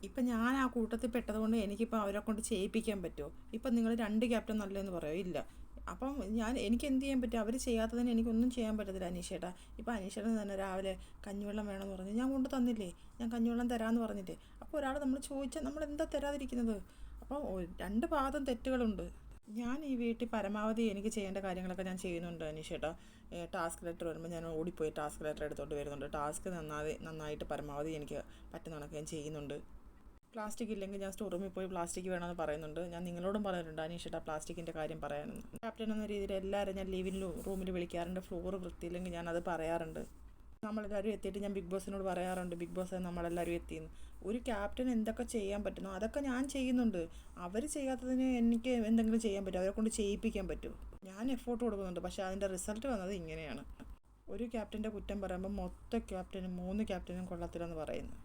ഇപ്പം ഞാൻ ആ കൂട്ടത്തിൽ പെട്ടതുകൊണ്ട് എനിക്കിപ്പോൾ അവരെ കൊണ്ട് ചെയ്യിപ്പിക്കാൻ പറ്റുമോ? ഇപ്പം നിങ്ങൾ 2 ക്യാപ്റ്റൻ നല്ലതെന്ന് പറയുമോ? ഇല്ല. അപ്പം എനിക്ക് എന്ത് ചെയ്യാൻ പറ്റും? അവർ ചെയ്യാത്തതിന് എനിക്കൊന്നും ചെയ്യാൻ പറ്റത്തില്ല അനീഷേട്ടാ. ഇപ്പം അനീഷേട്ടൻ തന്നെ രാവിലെ കഞ്ഞിവെള്ളം വേണമെന്ന് പറഞ്ഞു, ഞാൻ കൊണ്ട് തന്നില്ലേ? ഞാൻ കഞ്ഞിവെള്ളം തരാമെന്ന് പറഞ്ഞില്ലേ? അപ്പോൾ ഒരാൾ നമ്മൾ ചോദിച്ചാൽ നമ്മൾ എന്താ തരാതിരിക്കുന്നത്? അപ്പോൾ 2 ഭാഗത്തും തെറ്റുകളുണ്ട്. ഞാൻ ഈ വീട്ടിൽ പരമാവധി എനിക്ക് ചെയ്യേണ്ട കാര്യങ്ങളൊക്കെ ഞാൻ ചെയ്യുന്നുണ്ട് അനീഷേട്ടാ. ടാസ്ക് ലെറ്റർ വരുമ്പോൾ ഞാൻ ഓടിപ്പോയി ടാസ്ക് ലെറ്റർ എടുത്തുകൊണ്ട് വരുന്നുണ്ട്. ടാസ്ക് നന്നായിട്ട് പരമാവധി എനിക്ക് പറ്റുന്ന കണക്ക് ഞാൻ ചെയ്യുന്നുണ്ട്. പ്ലാസ്റ്റിക് ഇല്ലെങ്കിൽ ഞാൻ സ്റ്റോർ റൂമിൽ പോയി പ്ലാസ്റ്റിക് വേണമെന്ന് പറയുന്നുണ്ട്. ഞാൻ നിങ്ങളോടും പറഞ്ഞിട്ടുണ്ട് അനീഷേട്ടാ പ്ലാസ്റ്റിക്കിൻ്റെ കാര്യം പറയാനെന്ന്. ക്യാപ്റ്റൻ എന്ന രീതിയിൽ എല്ലാവരും ഞാൻ ലിവിംഗ് റൂമിൽ വിളിക്കാറുണ്ട്. ഫ്ലോർ വൃത്തിയില്ലെങ്കിൽ ഞാനത് പറയാറുണ്ട്. നമ്മളെല്ലാവരും എത്തിയിട്ട് ഞാൻ ബിഗ് ബോസിനോട് പറയാറുണ്ട്, ബിഗ് ബോസ് നമ്മളെല്ലാവരും എത്തിയെന്ന്. ഒരു ക്യാപ്റ്റൻ എന്തൊക്കെ ചെയ്യാൻ പറ്റുന്നോ അതൊക്കെ ഞാൻ ചെയ്യുന്നുണ്ട്. അവർ ചെയ്യാത്തതിന് എനിക്ക് എന്തെങ്കിലും ചെയ്യാൻ പറ്റുമോ? അവരെ കൊണ്ട് ചെയ്യിപ്പിക്കാൻ പറ്റുമോ? ഞാൻ എഫോർട്ട് കൊടുക്കുന്നുണ്ട്, പക്ഷേ അതിൻ്റെ റിസൾട്ട് വന്നത് ഇങ്ങനെയാണ്. ഒരു ക്യാപ്റ്റൻ്റെ കുറ്റം പറയുമ്പോൾ മൊത്തം ക്യാപ്റ്റനും 3 ക്യാപ്റ്റനും കൊള്ളത്തില്ലെന്ന് പറയുന്നു.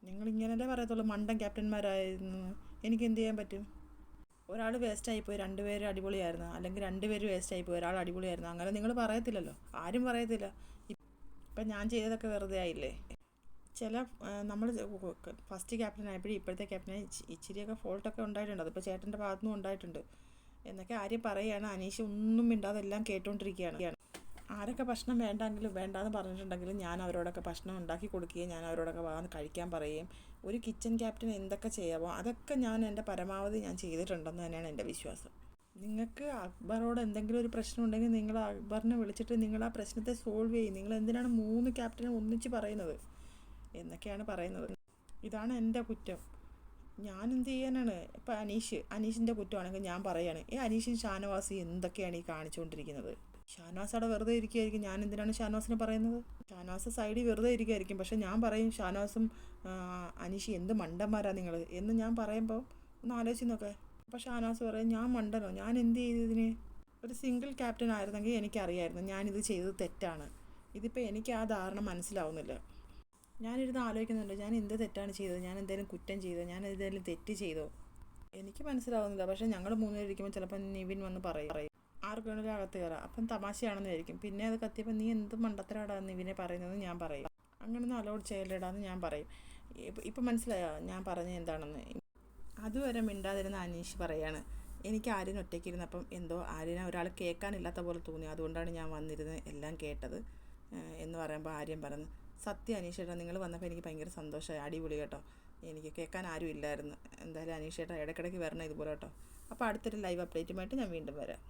നിങ്ങളിങ്ങനല്ലേ പറയത്തുള്ളൂ മണ്ടൻ ക്യാപ്റ്റന്മാരായിരുന്നു. എനിക്ക് എന്ത് ചെയ്യാൻ പറ്റും? ഒരാൾ വേസ്റ്റായിപ്പോയി, 2 പേര് അടിപൊളിയായിരുന്നു, അല്ലെങ്കിൽ 2 പേര് വേസ്റ്റായിപ്പോയി, ഒരാൾ അടിപൊളിയായിരുന്നു, അങ്ങനെ നിങ്ങൾ പറയത്തില്ലല്ലോ, ആരും പറയത്തില്ല. ഇപ്പം ഞാൻ ചെയ്തതൊക്കെ വെറുതെ ആയില്ലേ? ചില നമ്മൾ ഫസ്റ്റ് ക്യാപ്റ്റൻ ആയപ്പോഴും ഇപ്പോഴത്തെ ക്യാപ്റ്റനെ ഇച്ചിരിയൊക്കെ ഫോൾട്ടൊക്കെ ഉണ്ടായിട്ടുണ്ട്. അതിപ്പോൾ ചേട്ടൻ്റെ ഭാഗത്തുനിന്നും ഉണ്ടായിട്ടുണ്ട് എന്നൊക്കെ ആര്യം പറയുകയാണ്. അനീഷ് ഒന്നും മിണ്ടാതെ എല്ലാം കേട്ടുകൊണ്ടിരിക്കുകയാണ്. ആരൊക്കെ ഭക്ഷണം വേണ്ടെങ്കിലും വേണ്ടാന്ന് പറഞ്ഞിട്ടുണ്ടെങ്കിലും ഞാൻ അവരോടൊക്കെ ഭക്ഷണം ഉണ്ടാക്കി കൊടുക്കുകയും ഞാൻ അവരോടൊക്കെ വന്ന് കഴിക്കാൻ പറയുകയും ഒരു കിച്ചൺ ക്യാപ്റ്റൻ എന്തൊക്കെ ചെയ്യാമോ അതൊക്കെ ഞാൻ എൻ്റെ പരമാവധി ഞാൻ ചെയ്തിട്ടുണ്ടെന്ന് തന്നെയാണ് എൻ്റെ വിശ്വാസം. നിങ്ങൾക്ക് അക്ബറോട് എന്തെങ്കിലും ഒരു പ്രശ്നം ഉണ്ടെങ്കിൽ നിങ്ങൾ അക്ബറിനെ വിളിച്ചിട്ട് നിങ്ങൾ ആ പ്രശ്നത്തെ സോൾവ് ചെയ്യും. നിങ്ങൾ എന്തിനാണ് 3 ക്യാപ്റ്റനെ ഒന്നിച്ച് പറയുന്നത് എന്നൊക്കെയാണ് പറയുന്നത്. ഇതാണ് എൻ്റെ കുറ്റം. ഞാൻ എന്ത് ചെയ്യാനാണ്? ഇപ്പം അനീഷിൻ്റെ കുറ്റമാണെങ്കിൽ ഞാൻ പറയുകയാണ്, അനീഷും ഷാനവാസും എന്തൊക്കെയാണ് ഈ കാണിച്ചുകൊണ്ടിരിക്കുന്നത്? ഷാനവാസ് അവിടെ വെറുതെ ഇരിക്കുകയായിരിക്കും, ഞാൻ എന്തിനാണ് ഷാനവാസിനെ പറയുന്നത്? ഷാനവാസ് സൈഡിൽ വെറുതെ ഇരിക്കുകയായിരിക്കും, പക്ഷെ ഞാൻ പറയും ഷാനവാസും അനീഷ് എന്ത് മണ്ടന്മാരാ നിങ്ങൾ എന്ന് ഞാൻ പറയുമ്പോൾ ഒന്ന് ആലോചിച്ച് നോക്ക്. അപ്പോൾ ഷാനവാസ് പറയും ഞാൻ മണ്ടനോ, ഞാൻ എന്ത് ചെയ്തതിന്? ഒരു സിംഗിൾ ക്യാപ്റ്റൻ ആയിരുന്നെങ്കിൽ എനിക്കറിയായിരുന്നു ഞാനിത് ചെയ്തത് തെറ്റാണ്. ഇതിപ്പോൾ എനിക്ക് ആ ധാരണ മനസ്സിലാവുന്നില്ല. ഞാനിരുന്ന് ആലോചിക്കുന്നുണ്ട്, ഞാൻ എന്ത് തെറ്റാണ് ചെയ്തത്? ഞാൻ എന്തെങ്കിലും കുറ്റം ചെയ്തോ? ഞാൻ എന്തെങ്കിലും തെറ്റ് ചെയ്തോ? എനിക്ക് മനസ്സിലാവുന്നില്ല. പക്ഷേ ഞങ്ങൾ 3 പേര് ഇരിക്കുമ്പോൾ ചിലപ്പോൾ നിവിൻ വന്ന് പറയും ആർക്ക് വേണമെങ്കിലും അകത്ത് കയറാം. അപ്പം തമാശയാണെന്ന് വിചാരിക്കും. പിന്നെ അത് കത്തിയപ്പോൾ നീ എന്ത് മണ്ടത്തരാടാ നിവിനെ പറയുന്നത് ഞാൻ പറയും. അങ്ങനൊന്നും അലോഡ് ചെയ്യലിടാന്ന് ഞാൻ പറയും. ഇപ്പം മനസ്സിലായോ ഞാൻ പറഞ്ഞത് എന്താണെന്ന്? അതുവരെ മിണ്ടാതിരുന്ന അനീഷ് പറയാണ്, എനിക്ക് ആര്യൻ ഒറ്റയ്ക്കിരുന്നപ്പം എന്തോ ആര്യനെ ഒരാൾ കേൾക്കാനില്ലാത്ത പോലെ തോന്നി, അതുകൊണ്ടാണ് ഞാൻ വന്നിരുന്ന് എല്ലാം കേട്ടത് എന്ന് പറയുമ്പോൾ ആര്യൻ പറഞ്ഞു, സത്യം അനീഷേട്ടാ നിങ്ങൾ വന്നപ്പോൾ എനിക്ക് ഭയങ്കര സന്തോഷമായി, അടിപൊളി കേട്ടോ, എനിക്ക് കേൾക്കാൻ ആരും ഇല്ലായിരുന്നു. എന്തായാലും അനീഷേട്ടാ ഇടയ്ക്കിടയ്ക്ക് വരണം ഇതുപോലെ കേട്ടോ. അപ്പോൾ അടുത്തൊരു ലൈവ് അപ്ഡേറ്റുമായിട്ട് ഞാൻ വീണ്ടും വരാം.